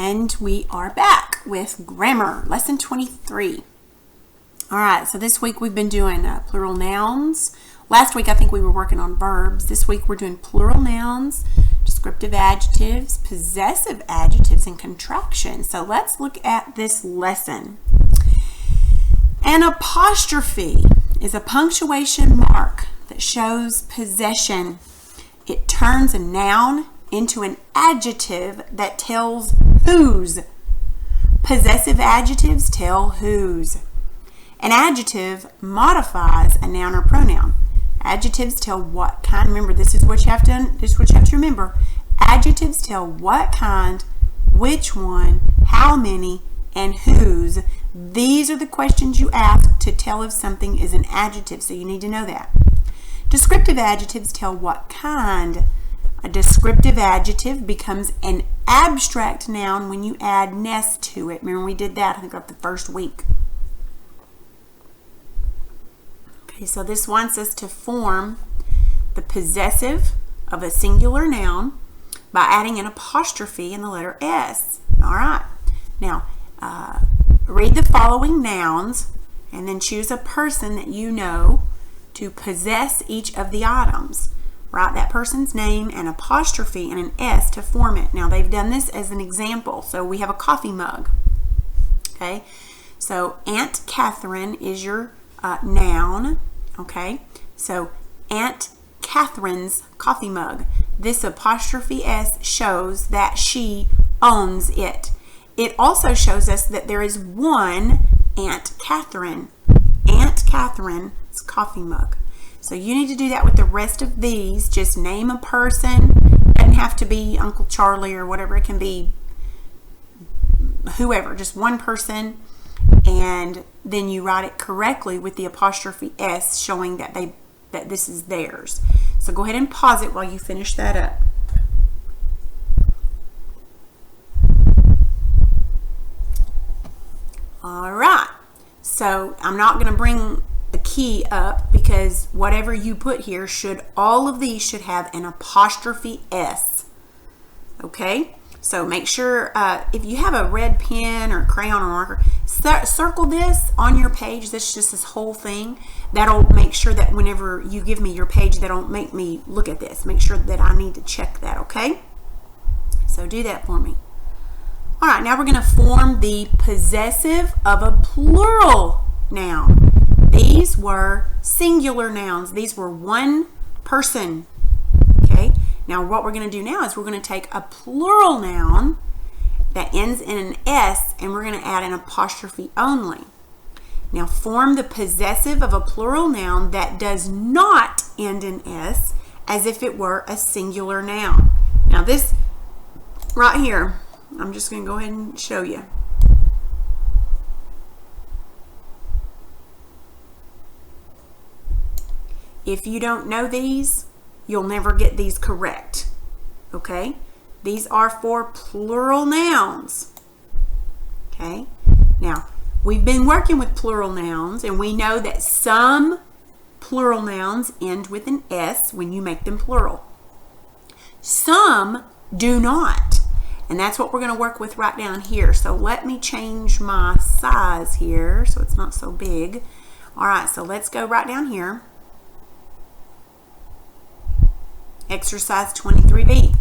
And we are back with grammar, lesson 23. All right, so this week we've been doing plural nouns. Last week I think we were working on verbs. This week we're doing plural nouns, descriptive adjectives, possessive adjectives, and contractions. So let's look at this lesson. An apostrophe is a punctuation mark that shows possession. It turns a noun into an adjective that tells whose. Possessive adjectives tell whose. An adjective modifies a noun or pronoun. Adjectives tell what kind. Remember, this is what you have to remember. Adjectives tell what kind, which one, how many, and whose. These are the questions you ask to tell if something is an adjective, so you need to know that. Descriptive adjectives tell what kind. A descriptive adjective becomes an abstract noun when you add ness to it. Remember, we did that, I think, like the first week. Okay, so this wants us to form the possessive of a singular noun by adding an apostrophe in the letter S. All right. Now, read the following nouns and then choose a person that you know to possess each of the items. Write that person's name, an apostrophe, and an S to form it. Now, they've done this as an example. So we have a coffee mug. Okay, so Aunt Catherine is your noun. Okay, so Aunt Catherine's coffee mug. This apostrophe S shows that she owns it. It also shows us that there is one Aunt Catherine. Aunt Catherine's coffee mug. So you need to do that with the rest of these. Just name a person. It doesn't have to be Uncle Charlie or whatever. It can be whoever, just one person. And then you write it correctly with the apostrophe S showing that this is theirs. So go ahead and pause it while you finish that up. All right. So I'm not going to bring the key up because whatever you put here all of these should have an apostrophe S. Okay, so make sure if you have a red pen or crayon or marker, circle this on your page. This is just this whole thing. That'll make sure that whenever you give me your page, that'll make me look at this. Make sure that I need to check that, okay? So do that for me. All right, now we're going to form the possessive of a plural noun. These were singular nouns. These were one person. Okay. Now what we're going to do now is we're going to take a plural noun that ends in an S and we're going to add an apostrophe only. Now form the possessive of a plural noun that does not end in S as if it were a singular noun. Now this right here, I'm just going to go ahead and show you. If you don't know these, you'll never get these correct. Okay? These are for plural nouns. Okay? Now, we've been working with plural nouns, and we know that some plural nouns end with an S when you make them plural. Some do not. And that's what we're going to work with right down here. So let me change my size here so it's not so big. All right, so let's go right down here. Exercise 23B.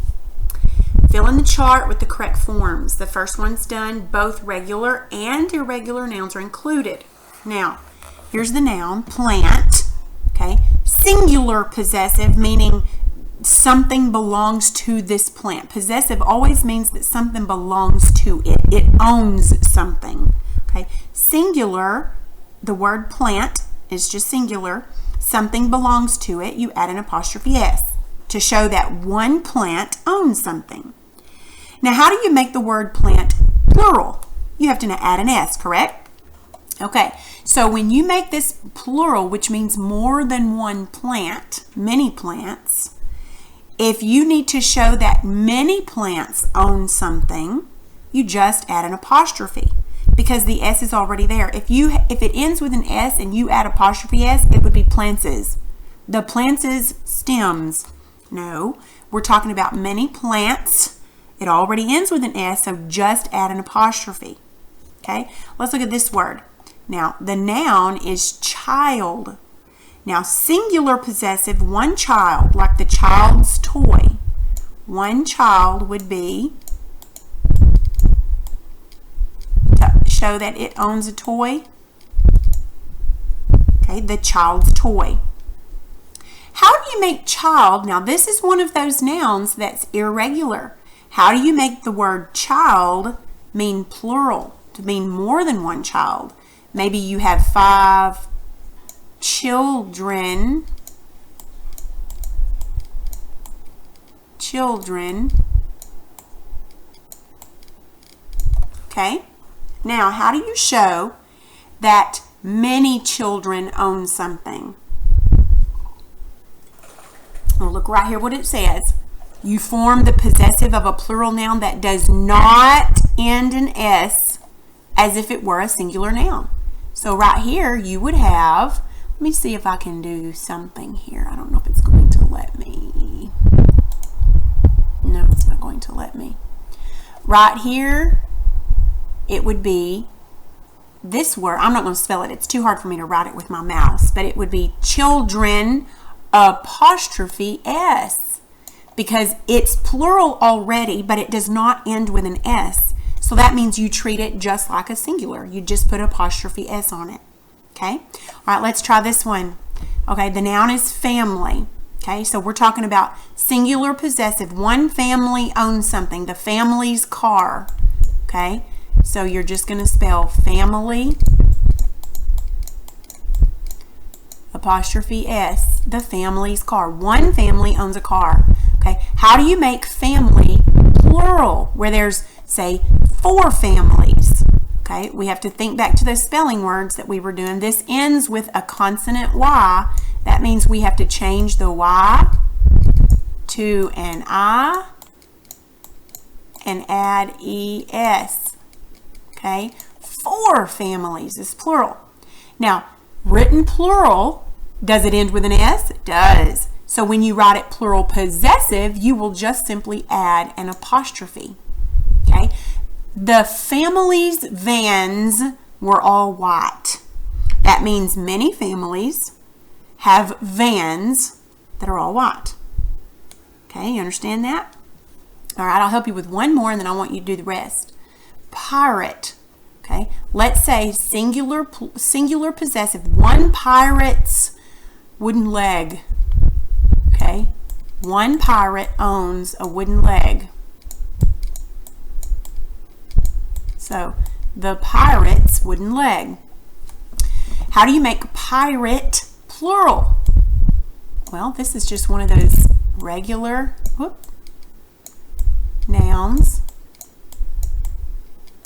Fill in the chart with the correct forms. The first one's done. Both regular and irregular nouns are included. Now, here's the noun, plant. Okay, singular possessive, meaning something belongs to this plant. Possessive always means that something belongs to it. It owns something. Okay, singular, the word plant is just singular. Something belongs to it. You add an apostrophe S to show that one plant owns something. Now, how do you make the word plant plural? You have to add an S, correct? Okay, so when you make this plural, which means more than one plant, many plants, if you need to show that many plants own something, you just add an apostrophe because the S is already there. If it ends with an S and you add apostrophe S, it would be plantses. The plantses stems. No, we're talking about many plants It already ends with an S, so just add an apostrophe. Okay, let's look at this word. Now, the noun is child. Now, singular possessive, one child, like the child's toy. One child would be to show that it owns a toy. Okay, the child's toy. How do you make child? Now, this is one of those nouns that's irregular. How do you make the word child mean plural, to mean more than one child? Maybe you have 5 children. Okay? Now, how do you show that many children own something? Well, look right here what it says. You form the possessive of a plural noun that does not end in S as if it were a singular noun. So right here you would have, let me see if I can do something here. I don't know if it's going to let me. No, it's not going to let me. Right here, it would be this word. I'm not going to spell it. It's too hard for me to write it with my mouse. But it would be children apostrophe S. Because it's plural already, but it does not end with an S. So that means you treat it just like a singular. You just put apostrophe S on it. Okay? All right, let's try this one. Okay, the noun is family. Okay, so we're talking about singular possessive. One family owns something. The family's car. Okay, so you're just going to spell family apostrophe S, the family's car. One family owns a car. Okay, how do you make family plural where there's, say, 4 families? Okay, we have to think back to those spelling words that we were doing. This ends with a consonant Y. That means we have to change the Y to an I and add ES. Okay, 4 families is plural. Now, written plural, does it end with an S? It does. So when you write it plural possessive, you will just simply add an apostrophe. Okay? The family's vans were all white. That means many families have vans that are all white. Okay, you understand that? All right, I'll help you with one more and then I want you to do the rest. Pirate. Okay, let's say singular possessive, one pirate's wooden leg. Okay, one pirate owns a wooden leg. So, the pirate's wooden leg. How do you make pirate plural? Well, this is just one of those regular nouns.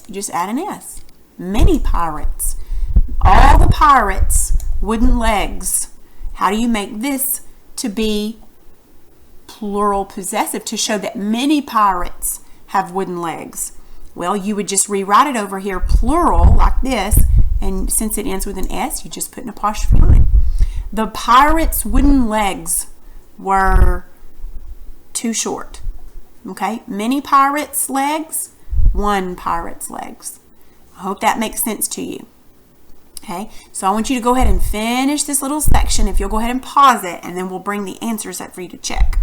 You just add an S. Many pirates. All the pirates' wooden legs. How do you make this to be plural possessive to show that many pirates have wooden legs? Well, you would just rewrite it over here plural like this, and since it ends with an S, you just put an apostrophe on it. The pirates' wooden legs were too short. Okay, many pirates' legs, one pirate's legs. I hope that makes sense to you. Okay, so I want you to go ahead and finish this little section. If you'll go ahead and pause it, and then we'll bring the answers up for you to check.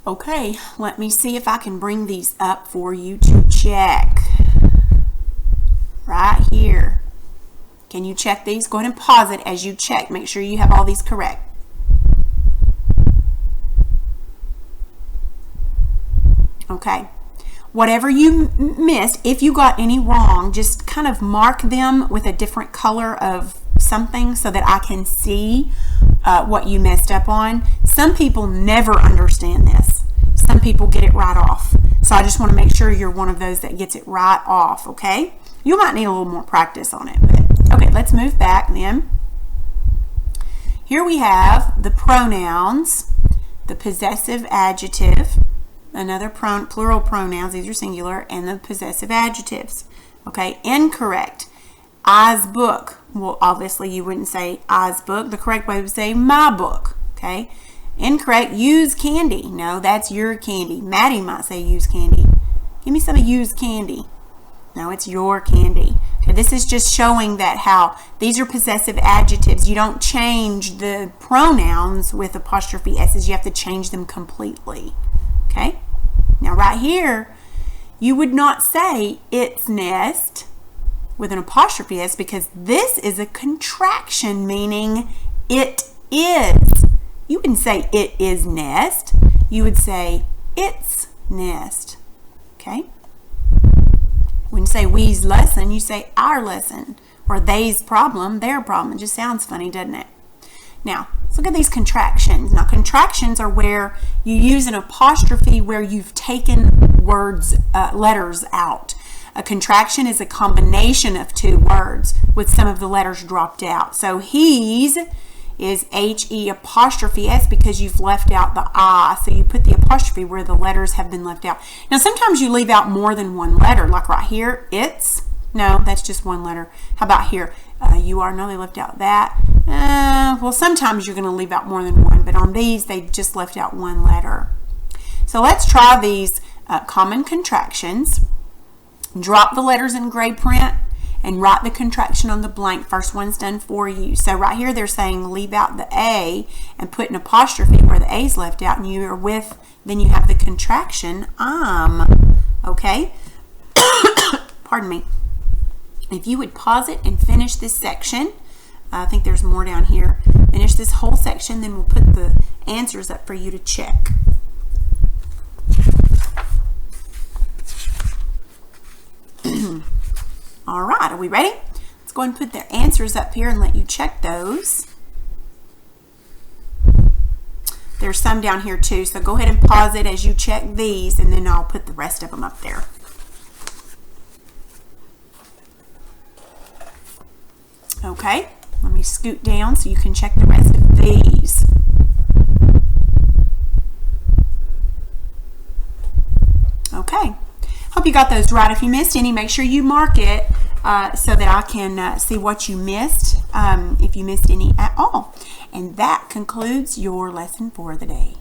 Okay, let me see if I can bring these up for you to check. Right here. Can you check these? Go ahead and pause it as you check. Make sure you have all these correct. Okay. Whatever you missed, if you got any wrong, just kind of mark them with a different color of something so that I can see what you messed up on. Some people never understand this. Some people get it right off. So I just want to make sure you're one of those that gets it right off, okay? You might need a little more practice on it. But okay, let's move back then. Here we have the pronouns, the possessive adjective, another plural pronouns, these are singular, and the possessive adjectives. Okay, incorrect. I's book. Well, obviously you wouldn't say I's book. The correct way would say my book. Okay. Incorrect. Use candy. No, that's your candy. Maddie might say use candy. Give me some of used candy. No, it's your candy. Okay, this is just showing that how these are possessive adjectives. You don't change the pronouns with apostrophe s's. You have to change them completely. Okay. Now right here, you would not say its nest with an apostrophe s because this is a contraction, meaning it is. You wouldn't say it is nest. You would say its nest. Okay? When you say we's lesson, you say our lesson. Or they's problem, their problem. It just sounds funny, doesn't it? Now, let's look at these contractions. Now, contractions are where you use an apostrophe where you've taken letters out. A contraction is a combination of two words with some of the letters dropped out. So he's is H-E apostrophe S because you've left out the I. So you put the apostrophe where the letters have been left out. Now sometimes you leave out more than one letter, like right here, it's. No, that's just one letter. How about here? You are. No, they left out that. Well, sometimes you're going to leave out more than one, but on these, they just left out one letter. So let's try these common contractions. Drop the letters in gray print and write the contraction on the blank. First one's done for you. So right here, they're saying leave out the A and put an apostrophe where the A's left out, and you are with, then you have the contraction, okay? Pardon me. If you would pause it and finish this section, I think there's more down here. Finish this whole section, then we'll put the answers up for you to check. All right, are we ready? Let's go ahead and put the answers up here and let you check those. There's some down here too, so go ahead and pause it as you check these, and then I'll put the rest of them up there. Okay, let me scoot down so you can check the rest of these. Okay, hope you got those right. If you missed any, make sure you mark it so that I can see what you missed, if you missed any at all. And that concludes your lesson for the day.